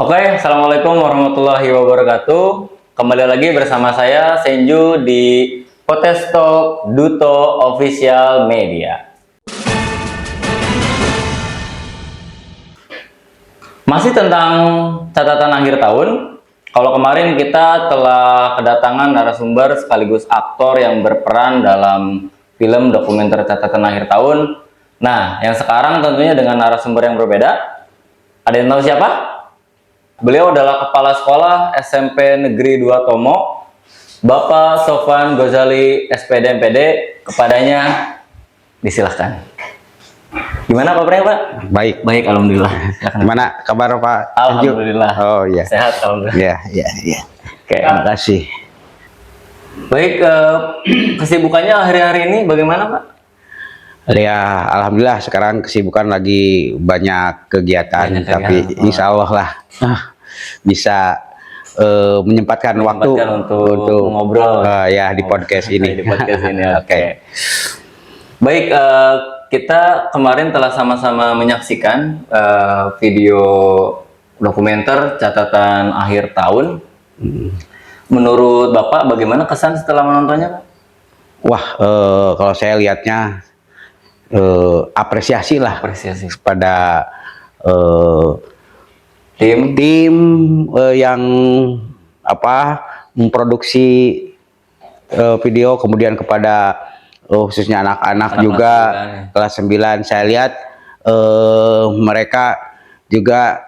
Oke, Assalamualaikum warahmatullahi wabarakatuh. Kembali lagi bersama saya Senju di Potestok Duto Official Media. Masih tentang catatan akhir tahun. Kalau kemarin kita telah kedatangan narasumber sekaligus aktor yang berperan dalam film dokumenter catatan akhir tahun. Nah, yang sekarang tentunya dengan narasumber yang berbeda. Ada yang tahu siapa? Beliau adalah Kepala Sekolah SMP Negeri 2 Tomo, Bapak Sofwan Ghazali SPD MPD. Kepadanya disilahkan. Gimana Pak Pre, Pak? Baik. Baik, alhamdulillah. Gimana kabar Pak? Alhamdulillah. Oh iya. Sehat, alhamdulillah. Iya. Oke, Terima kasih. baik. Kesibukannya hari-hari ini bagaimana Pak? Ya, alhamdulillah sekarang kesibukan lagi banyak kegiatan, tapi insya Allah lah bisa menyempatkan waktu untuk ngobrol ya di podcast ini. Di podcast ini. Oke. Baik, kita kemarin telah sama-sama menyaksikan video dokumenter catatan akhir tahun. Menurut Bapak bagaimana kesan setelah menontonnya, Pak? Wah, kalau saya lihatnya apresiasi kepada tim yang memproduksi video, kemudian kepada khususnya anak-anak juga kelas 9. Saya lihat mereka juga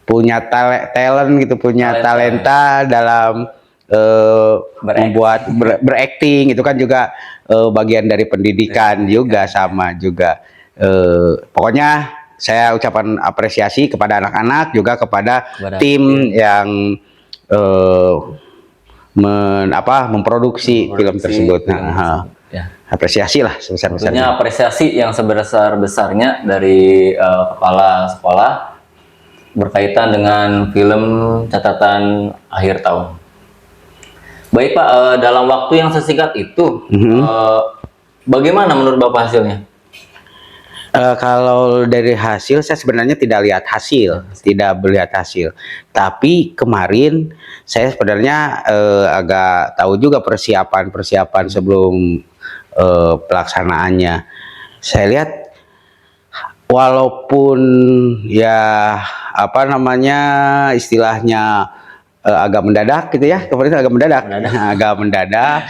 punya talent gitu, punya talenta dalam membuat berakting. Itu kan juga bagian dari pendidikan juga, sama juga. Pokoknya saya ucapan apresiasi kepada anak-anak, juga kepada tim yang memproduksi film tersebut. Apresiasi lah sebesar-besarnya. Tentunya apresiasi yang sebesar-besarnya dari kepala sekolah berkaitan dengan film catatan akhir tahun. Baik Pak, dalam waktu yang sesingkat itu, bagaimana menurut Bapak hasilnya? Kalau dari hasil, saya sebenarnya tidak melihat hasil. Tapi kemarin saya sebenarnya agak tahu juga persiapan sebelum pelaksanaannya. Saya lihat walaupun ya istilahnya agak mendadak gitu ya, kemarin agak mendadak.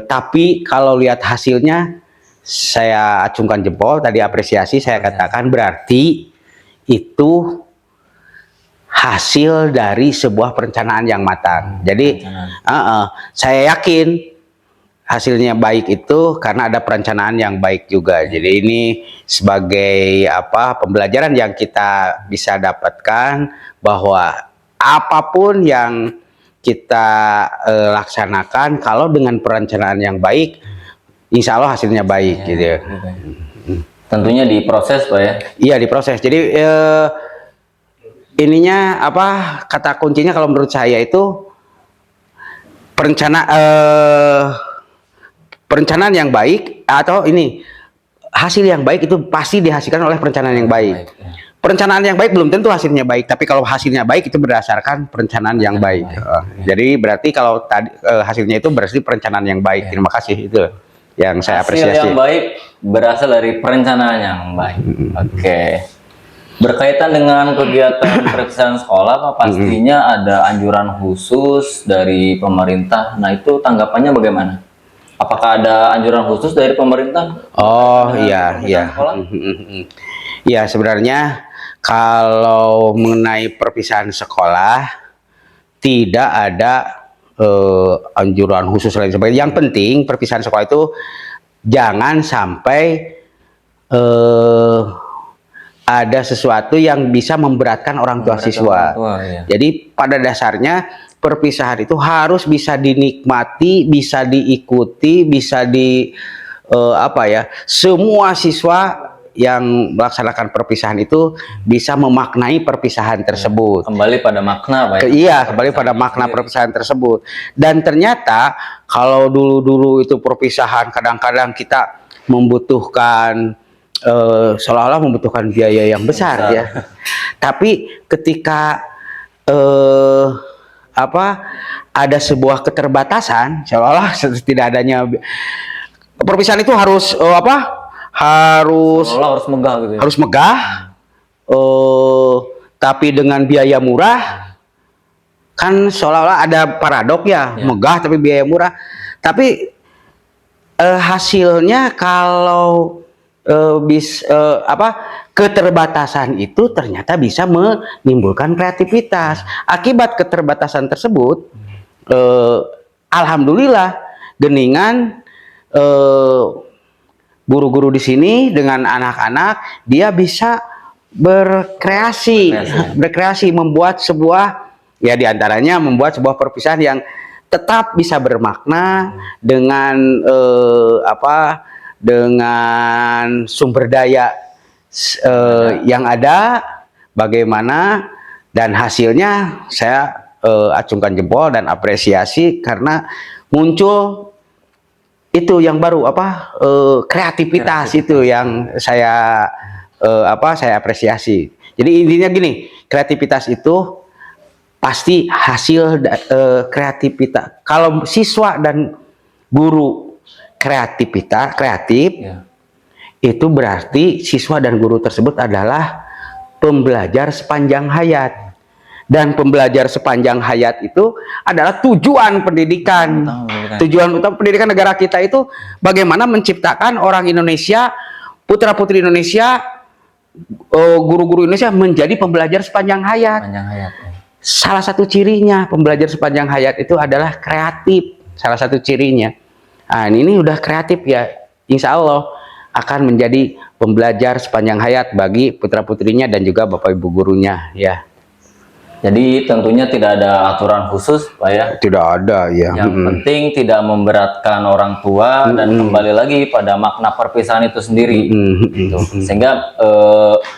Tapi kalau lihat hasilnya, saya acungkan jempol, tadi apresiasi, saya katakan berarti itu hasil dari sebuah perencanaan yang matang. Jadi saya yakin hasilnya baik itu karena ada perencanaan yang baik juga. Jadi ini sebagai pembelajaran yang kita bisa dapatkan, bahwa apapun yang kita laksanakan, kalau dengan perencanaan yang baik, insya Allah hasilnya baik gitu ya. Tentunya diproses Pak ya? Iya, diproses. Jadi ininya kata kuncinya kalau menurut saya itu perencanaan yang baik, atau hasil yang baik itu pasti dihasilkan oleh perencanaan yang baik. Perencanaan yang baik belum tentu hasilnya baik, tapi kalau hasilnya baik itu berdasarkan perencanaan yang baik. Jadi berarti kalau tadi hasilnya itu berarti perencanaan yang baik. Terima kasih, itu yang saya apresiasi. Hasil yang baik berasal dari perencanaan yang baik. Oke. Berkaitan dengan kegiatan perpisahan sekolah, Pak, pastinya ada anjuran khusus dari pemerintah. Nah, itu tanggapannya bagaimana? Apakah ada anjuran khusus dari pemerintah? Oh iya. Ya, sebenarnya kalau mengenai perpisahan sekolah tidak ada anjuran khusus lain sebagainya. Yang penting perpisahan sekolah itu jangan sampai ada sesuatu yang bisa memberatkan orang tua siswa. Jadi pada dasarnya perpisahan itu harus bisa dinikmati, bisa diikuti, bisa semua siswa yang melaksanakan perpisahan itu bisa memaknai perpisahan tersebut. Kembali pada makna, Pak. Iya, kembali pada makna perpisahan tersebut. Dan ternyata kalau dulu-dulu itu perpisahan kadang-kadang kita membutuhkan seolah-olah membutuhkan biaya yang besar ya. Tapi ketika ada sebuah keterbatasan, seolah-olah tidak adanya perpisahan itu harus harus Harus megah gitu ya. harus megah, tapi dengan biaya murah, kan seolah-olah ada paradok ya, megah tapi biaya murah. Tapi hasilnya kalau keterbatasan itu ternyata bisa menimbulkan kreativitas. Akibat keterbatasan tersebut, alhamdulillah geningan guru-guru di sini dengan anak-anak dia bisa berkreasi, membuat sebuah, ya diantaranya membuat sebuah perpisahan yang tetap bisa bermakna dengan dengan sumber daya yang ada, bagaimana, dan hasilnya saya acungkan jempol dan apresiasi karena muncul itu yang baru kreativitas itu yang saya saya apresiasi. Jadi intinya gini, kreativitas itu pasti hasil kreativitas. Kalau siswa dan guru kreatif, itu berarti siswa dan guru tersebut adalah pembelajar sepanjang hayat. Dan pembelajar sepanjang hayat itu adalah tujuan pendidikan. Tujuan utama pendidikan negara kita itu bagaimana menciptakan orang Indonesia, putra-putri Indonesia, guru-guru Indonesia menjadi pembelajar sepanjang hayat. Salah satu cirinya pembelajar sepanjang hayat itu adalah kreatif. Salah satu cirinya. Nah, ini udah kreatif ya, insya Allah akan menjadi pembelajar sepanjang hayat bagi putra-putrinya dan juga bapak ibu gurunya ya. Jadi tentunya tidak ada aturan khusus Pak ya. Tidak ada ya. Yang penting tidak memberatkan orang tua dan kembali lagi pada makna perpisahan itu sendiri. Gitu. Sehingga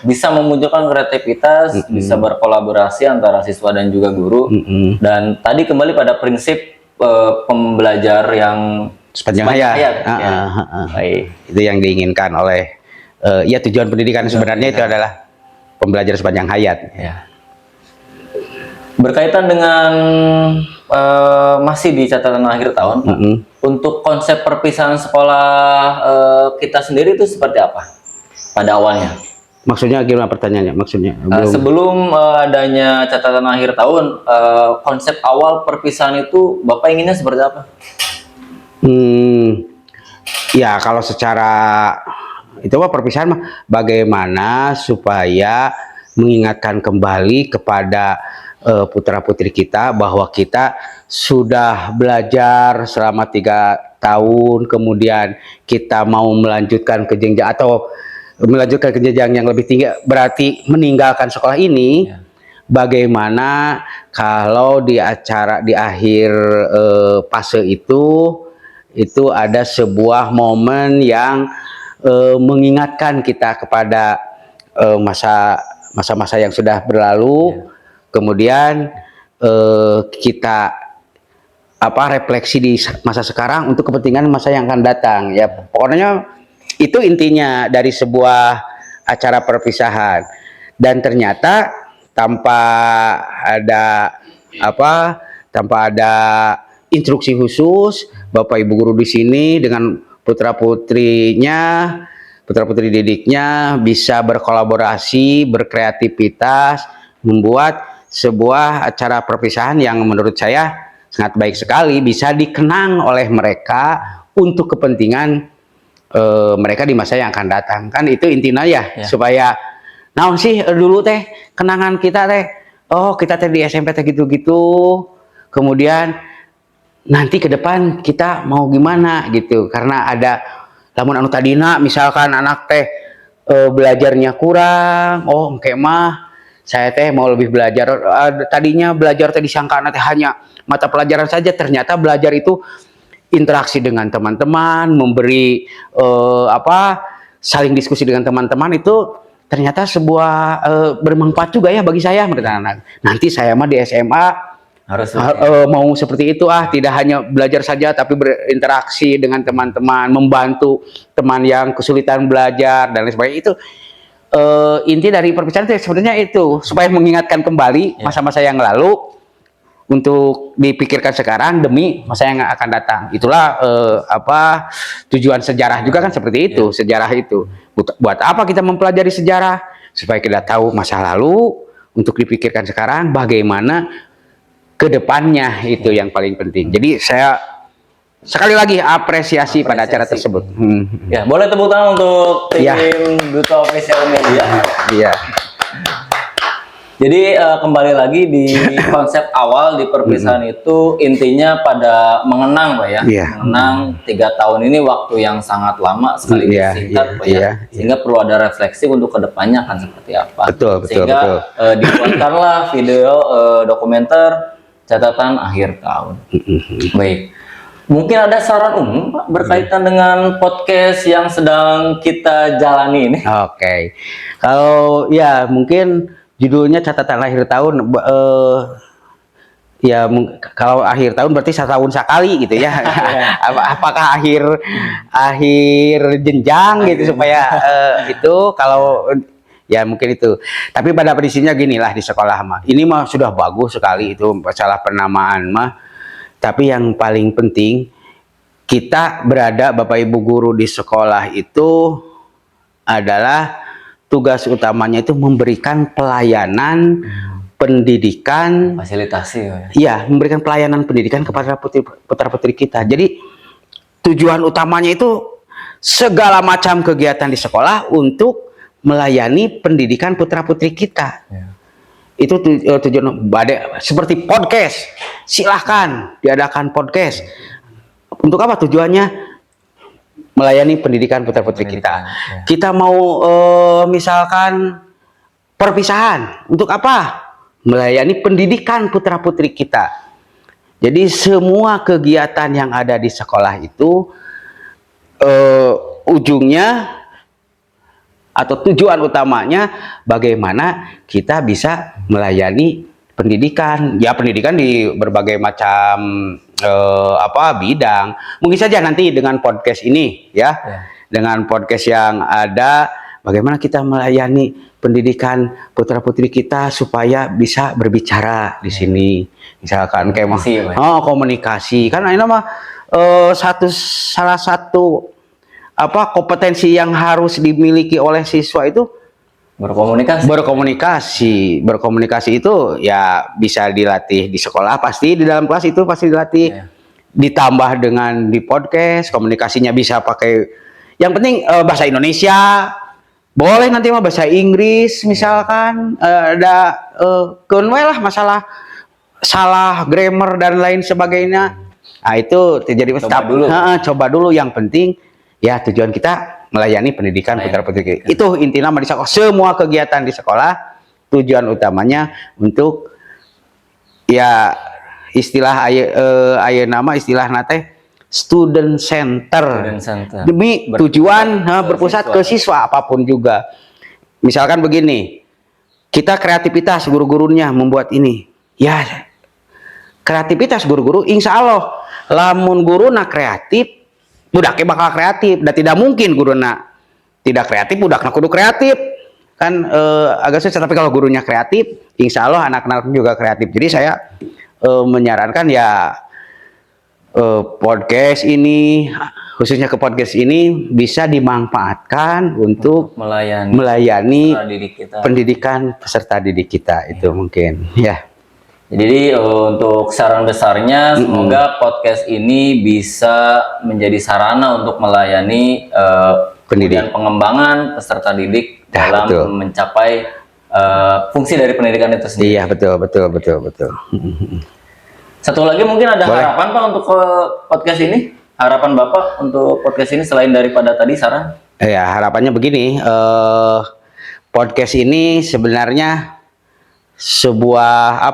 bisa memunculkan kreativitas, bisa berkolaborasi antara siswa dan juga guru. Dan tadi kembali pada prinsip pembelajar yang sepanjang hayat. Baik. Itu yang diinginkan oleh ya tujuan pendidikan sebenarnya itu adalah pembelajar sepanjang hayat. Ya. Berkaitan dengan masih di catatan akhir tahun, untuk konsep perpisahan sekolah kita sendiri itu seperti apa pada awalnya? Maksudnya gimana pertanyaannya? Maksudnya sebelum adanya catatan akhir tahun, konsep awal perpisahan itu Bapak inginnya seperti apa? Ya kalau secara itu perpisahan bagaimana supaya mengingatkan kembali kepada putra-putri kita bahwa kita sudah belajar selama 3 tahun, kemudian kita mau melanjutkan ke jenjang atau melanjutkan ke jenjang yang lebih tinggi, berarti meninggalkan sekolah ini. Bagaimana kalau di acara di akhir fase itu ada sebuah momen yang mengingatkan kita kepada masa-masa yang sudah berlalu. Kemudian kita refleksi di masa sekarang untuk kepentingan masa yang akan datang. Ya, pokoknya itu intinya dari sebuah acara perpisahan. Dan ternyata tanpa ada instruksi khusus, Bapak Ibu guru di sini dengan putra-putri didiknya bisa berkolaborasi, berkreativitas, membuat sebuah acara perpisahan yang menurut saya sangat baik sekali, bisa dikenang oleh mereka untuk kepentingan mereka di masa yang akan datang. Kan itu intinya ya. Supaya naon sih dulu teh kenangan kita teh, oh kita teh di SMP teh gitu-gitu, kemudian nanti ke depan kita mau gimana gitu, karena ada lamun anu tadina misalkan anak teh belajarnya kurang, oh kayak mah saya teh mau lebih belajar, tadinya belajar teh disangka teh hanya mata pelajaran saja, ternyata belajar itu interaksi dengan teman-teman, memberi saling diskusi dengan teman-teman, itu ternyata sebuah bermanfaat juga ya bagi saya menurut anak. Nanti saya mah di SMA Harus mau seperti itu, tidak hanya belajar saja tapi berinteraksi dengan teman-teman, membantu teman yang kesulitan belajar dan lain sebagainya. Itu inti dari perpisahan itu sebenarnya itu supaya mengingatkan kembali masa-masa yang lalu untuk dipikirkan sekarang demi masa yang akan datang. Itulah tujuan sejarah juga kan seperti itu. Sejarah itu buat apa kita mempelajari sejarah? Supaya kita tahu masa lalu untuk dipikirkan sekarang bagaimana kedepannya, itu yang paling penting. Jadi saya sekali lagi apresiasi pada acara tersebut. Ya, boleh tepuk tangan untuk tim Duta Official Media. Iya. Jadi kembali lagi di konsep awal di perpisahan itu intinya pada mengenang, Pak ya. Mengenang 3 tahun ini waktu yang sangat lama sekaligus singkat, Pak ya. Sehingga perlu ada refleksi untuk kedepannya akan seperti apa. Sehingga dibuatkanlah video dokumenter catatan akhir tahun. Baik. Mungkin ada saran umum, Pak, berkaitan dengan podcast yang sedang kita jalani ini. Oke. Kalau ya mungkin judulnya catatan akhir tahun, kalau akhir tahun berarti setahun sekali gitu ya. Apakah akhir jenjang gitu supaya itu kalau ya mungkin itu. Tapi pada prinsipnya gini lah di sekolah mah. Ini mah sudah bagus sekali itu masalah penamaan mah. Tapi yang paling penting kita berada Bapak Ibu guru di sekolah itu adalah tugas utamanya itu memberikan pelayanan pendidikan, fasilitasi. Iya, memberikan pelayanan pendidikan kepada putra-putri kita. Jadi tujuan utamanya itu segala macam kegiatan di sekolah untuk melayani pendidikan putra-putri kita. Itu tujuan. Seperti podcast, silahkan diadakan podcast. Untuk apa tujuannya? Melayani pendidikan putra-putri kita. Kita mau misalkan perpisahan, untuk apa? Melayani pendidikan putra-putri kita. Jadi semua kegiatan yang ada di sekolah itu ujungnya atau tujuan utamanya bagaimana kita bisa melayani pendidikan. Ya pendidikan di berbagai macam bidang. Mungkin saja nanti dengan podcast ini dengan podcast yang ada bagaimana kita melayani pendidikan putra-putri kita supaya bisa berbicara di sini. Misalkan kayak komunikasi. Karena ini mah salah satu kompetensi yang harus dimiliki oleh siswa itu berkomunikasi itu ya bisa dilatih di sekolah, pasti di dalam kelas itu pasti dilatih, ditambah dengan di podcast komunikasinya bisa pakai, yang penting bahasa Indonesia, boleh nanti mah bahasa Inggris misalkan, ada lah masalah salah grammar dan lain sebagainya. Nah itu terjadi coba dulu yang penting ya tujuan kita melayani pendidikan putra-putri kita. Itu inti nama di sekolah. Semua kegiatan di sekolah tujuan utamanya untuk ya istilah istilah nate student center. Demi tujuan berpusat ke siswa apapun juga. Misalkan begini, kita kreativitas guru-gurunya membuat ini. Ya kreativitas guru-guru insya Allah lamun guru na kreatif budaknya bakal kreatif, dan tidak mungkin guru tidak kreatif, budaknya kudu kreatif kan agak susah. Tapi kalau gurunya kreatif, insya Allah anak-anak juga kreatif. Jadi saya menyarankan ya podcast ini, khususnya ke podcast ini bisa dimanfaatkan untuk melayani pendidikan peserta didik kita. Itu mungkin ya. Jadi untuk saran besarnya semoga podcast ini bisa menjadi sarana untuk melayani pengembangan peserta didik dalam mencapai fungsi dari pendidikan itu sendiri. Iya betul. Satu lagi mungkin ada harapan Pak untuk podcast ini? Harapan Bapak untuk podcast ini selain daripada tadi saran? Ya harapannya begini, podcast ini sebenarnya sebuah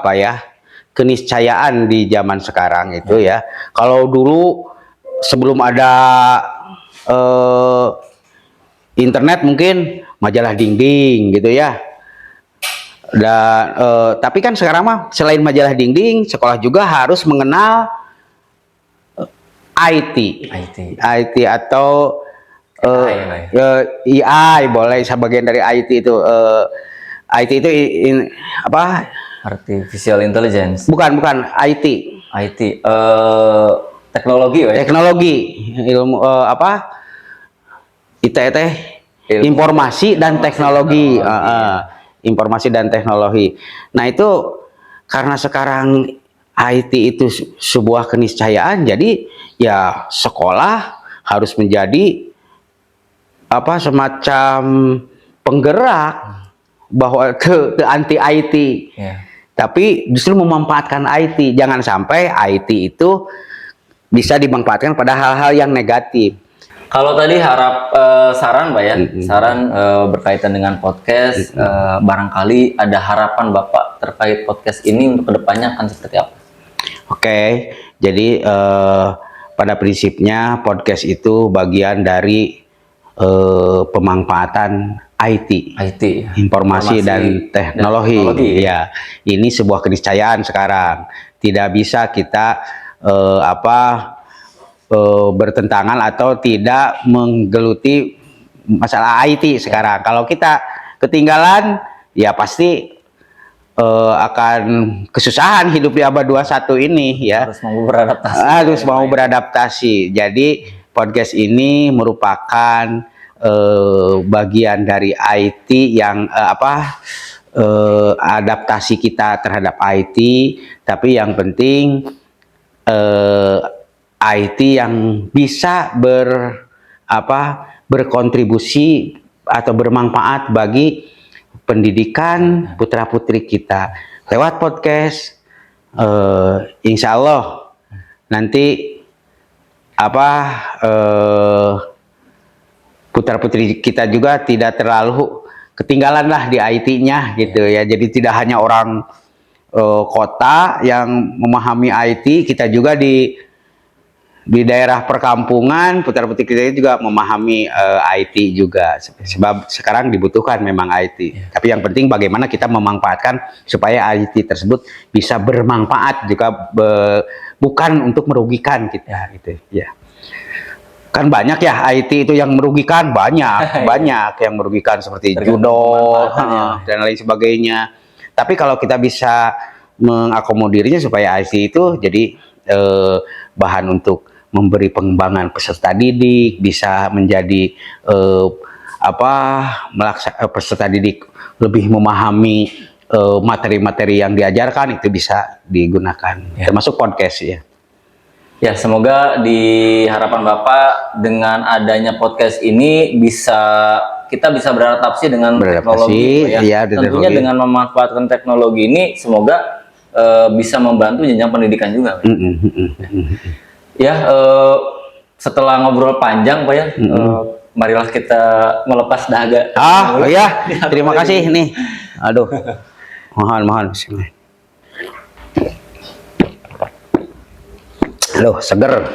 keniscayaan di zaman sekarang itu ya. Kalau dulu sebelum ada internet mungkin majalah dinding gitu ya, Dan tapi kan sekarang mah selain majalah dinding, sekolah juga harus mengenal IT. IT atau AI boleh sebagian dari IT itu. IT itu apa? Artificial Intelligence. Bukan IT. IT. Teknologi, Teknologi, ilmu apa? ITT, informasi dan teknologi. Informasi dan teknologi. Nah itu karena sekarang IT itu sebuah keniscayaan, jadi ya sekolah harus menjadi apa semacam penggerak bahwa ke anti IT. Tapi justru memanfaatkan IT. Jangan sampai IT itu bisa dimanfaatkan pada hal-hal yang negatif. Kalau tadi saran Pak ya, saran berkaitan dengan podcast, barangkali ada harapan Bapak terkait podcast ini untuk kedepannya akan seperti apa? Oke, jadi pada prinsipnya podcast itu bagian dari pemanfaatan IT, informasi dan teknologi. Ya, ini sebuah keniscayaan sekarang. Tidak bisa kita bertentangan atau tidak menggeluti masalah IT sekarang. Kalau kita ketinggalan, ya pasti akan kesusahan hidup di abad 21 ini ya. Harus mau beradaptasi. Jadi podcast ini merupakan bagian dari IT yang adaptasi kita terhadap IT, tapi yang penting IT yang bisa berkontribusi atau bermanfaat bagi pendidikan putra-putri kita lewat podcast. Insya Allah nanti putra-putri kita juga tidak terlalu ketinggalan lah di IT-nya gitu ya. Jadi tidak hanya orang kota yang memahami IT, kita juga di daerah perkampungan putra-putri kita juga memahami IT juga, sebab sekarang dibutuhkan memang IT. Tapi yang penting bagaimana kita memanfaatkan supaya IT tersebut bisa bermanfaat juga, bukan untuk merugikan kita gitu ya. Kan banyak ya IT itu yang merugikan, banyak yang merugikan seperti judo dan lain sebagainya. Tapi kalau kita bisa mengakomodirnya supaya IT itu jadi bahan untuk memberi pengembangan peserta didik, bisa menjadi peserta didik lebih memahami materi-materi yang diajarkan, itu bisa digunakan, termasuk podcast ya. Ya, semoga di harapan Bapak dengan adanya podcast ini kita bisa beradaptasi dengan teknologi ya. Tentunya dengan memanfaatkan teknologi ini semoga bisa membantu jenjang pendidikan juga. Ya, setelah ngobrol panjang Pak ya, marilah kita melepas dahaga. Terima kasih nih. Aduh, mohon. Aduh, seger.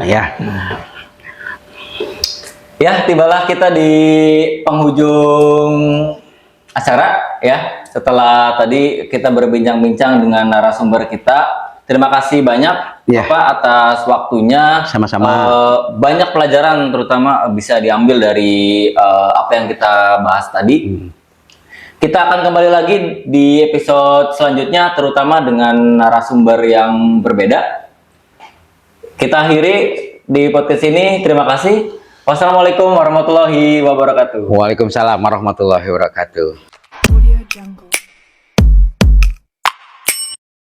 Ya, tibalah kita di penghujung acara ya. Setelah tadi kita berbincang-bincang dengan narasumber kita. Terima kasih banyak Bapak atas waktunya. Sama-sama. Banyak pelajaran terutama bisa diambil dari apa yang kita bahas tadi. Kita akan kembali lagi di episode selanjutnya, terutama dengan narasumber yang berbeda. Kita akhiri di podcast ini. Terima kasih. Wassalamualaikum warahmatullahi wabarakatuh. Waalaikumsalam warahmatullahi wabarakatuh. Audio Jungle.